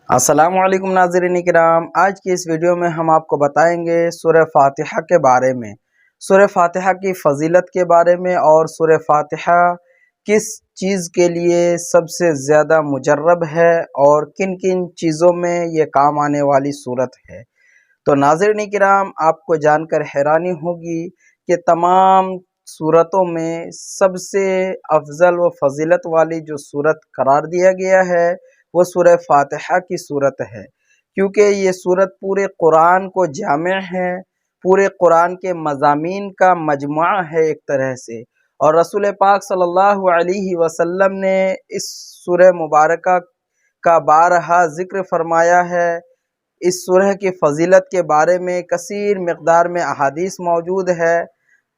السلام علیکم ناظرین کرام، آج کی اس ویڈیو میں ہم آپ کو بتائیں گے سورہ فاتحہ کے بارے میں، سورہ فاتحہ کی فضیلت کے بارے میں، اور سورہ فاتحہ کس چیز کے لیے سب سے زیادہ مجرب ہے اور کن کن چیزوں میں یہ کام آنے والی سورت ہے۔ تو ناظرین کرام، آپ کو جان کر حیرانی ہوگی کہ تمام سورتوں میں سب سے افضل و فضیلت والی جو سورت قرار دیا گیا ہے وہ سورہ فاتحہ کی سورت ہے، کیونکہ یہ سورت پورے قرآن کو جامع ہے، پورے قرآن کے مضامین کا مجموعہ ہے ایک طرح سے، اور رسول پاک صلی اللہ علیہ وسلم نے اس سورہ مبارکہ کا بارہا ذکر فرمایا ہے۔ اس سورہ کی فضیلت کے بارے میں کثیر مقدار میں احادیث موجود ہے۔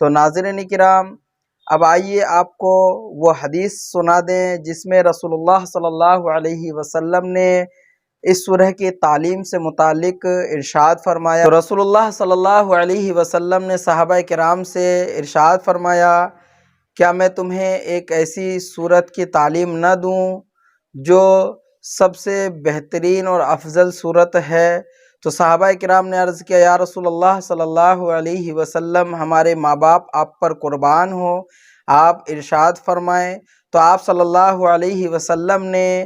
تو ناظرین کرام، اب آئیے آپ کو وہ حدیث سنا دیں جس میں رسول اللہ صلی اللہ علیہ وسلم نے اس سورہ کی تعلیم سے متعلق ارشاد فرمایا۔ تو رسول اللہ صلی اللہ علیہ وسلم نے صحابہ کرام سے ارشاد فرمایا، کیا میں تمہیں ایک ایسی سورت کی تعلیم نہ دوں جو سب سے بہترین اور افضل سورت ہے؟ تو صحابہ کرام نے عرض کیا، یا رسول اللہ صلی اللہ علیہ وسلم، ہمارے ماں باپ آپ پر قربان ہو، آپ ارشاد فرمائیں۔ تو آپ صلی اللہ علیہ وسلم نے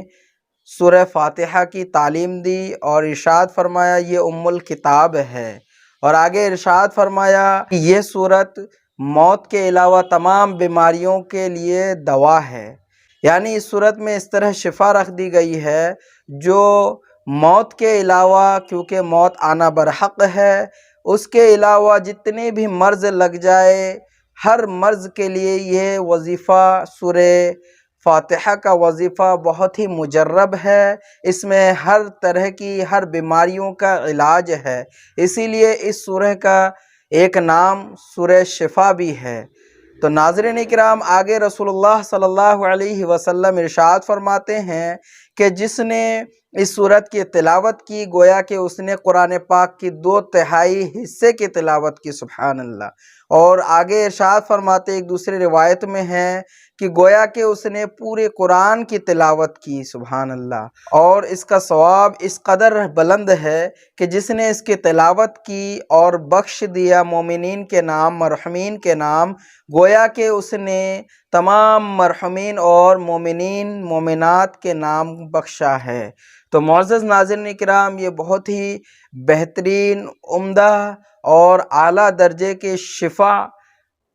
سورہ فاتحہ کی تعلیم دی اور ارشاد فرمایا یہ ام الکتاب ہے، اور آگے ارشاد فرمایا کہ یہ سورت موت کے علاوہ تمام بیماریوں کے لیے دوا ہے، یعنی اس سورت میں اس طرح شفا رکھ دی گئی ہے جو موت کے علاوہ، کیونکہ موت آنا برحق ہے، اس کے علاوہ جتنے بھی مرض لگ جائے ہر مرض کے لیے یہ وظیفہ سورہ فاتحہ کا وظیفہ بہت ہی مجرب ہے، اس میں ہر طرح کی ہر بیماریوں کا علاج ہے، اسی لیے اس سورہ کا ایک نام سورہ شفا بھی ہے۔ تو ناظرین کرام، آگے رسول اللہ صلی اللہ علیہ وسلم ارشاد فرماتے ہیں کہ جس نے اس سورت کی تلاوت کی گویا کہ اس نے قرآن پاک کی 2/3 حصے کی تلاوت کی، سبحان اللہ۔ اور آگے ارشاد فرماتے ایک دوسری روایت میں ہے کہ گویا کہ اس نے پورے قرآن کی تلاوت کی، سبحان اللہ، اور اس کا ثواب اس قدر بلند ہے کہ جس نے اس کی تلاوت کی اور بخش دیا مومنین کے نام، مرحومین کے نام، گویا کہ اس نے تمام مرحومین اور مومنین مومنات کے نام بخشا ہے۔ تو معزز ناظرین کرام، یہ بہت ہی بہترین، عمدہ اور اعلیٰ درجے کے شفا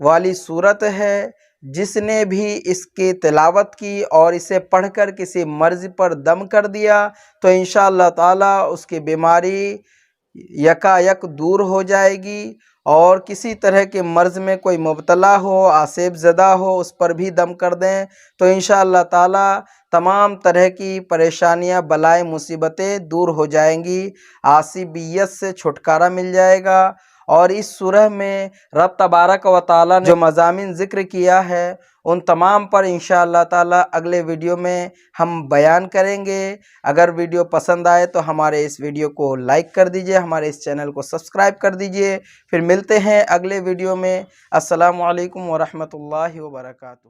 والی صورت ہے۔ جس نے بھی اس کی تلاوت کی اور اسے پڑھ کر کسی مرض پر دم کر دیا تو انشاءاللہ تعالی اس کی بیماری یکا یک دور ہو جائے گی، اور کسی طرح کے مرض میں کوئی مبتلا ہو، آسیب زدہ ہو، اس پر بھی دم کر دیں تو انشاءاللہ تعالی تمام طرح کی پریشانیاں، بلائیں، مصیبتیں دور ہو جائیں گی، عاصبیت سے چھٹکارا مل جائے گا۔ اور اس سورہ میں رب تبارک و تعالی نے جو مضامین ذکر کیا ہے ان تمام پر انشاءاللہ تعالی اگلے ویڈیو میں ہم بیان کریں گے۔ اگر ویڈیو پسند آئے تو ہمارے اس ویڈیو کو لائک کر دیجئے، ہمارے اس چینل کو سبسکرائب کر دیجئے۔ پھر ملتے ہیں اگلے ویڈیو میں۔ السلام علیکم ورحمۃ اللہ وبرکاتہ۔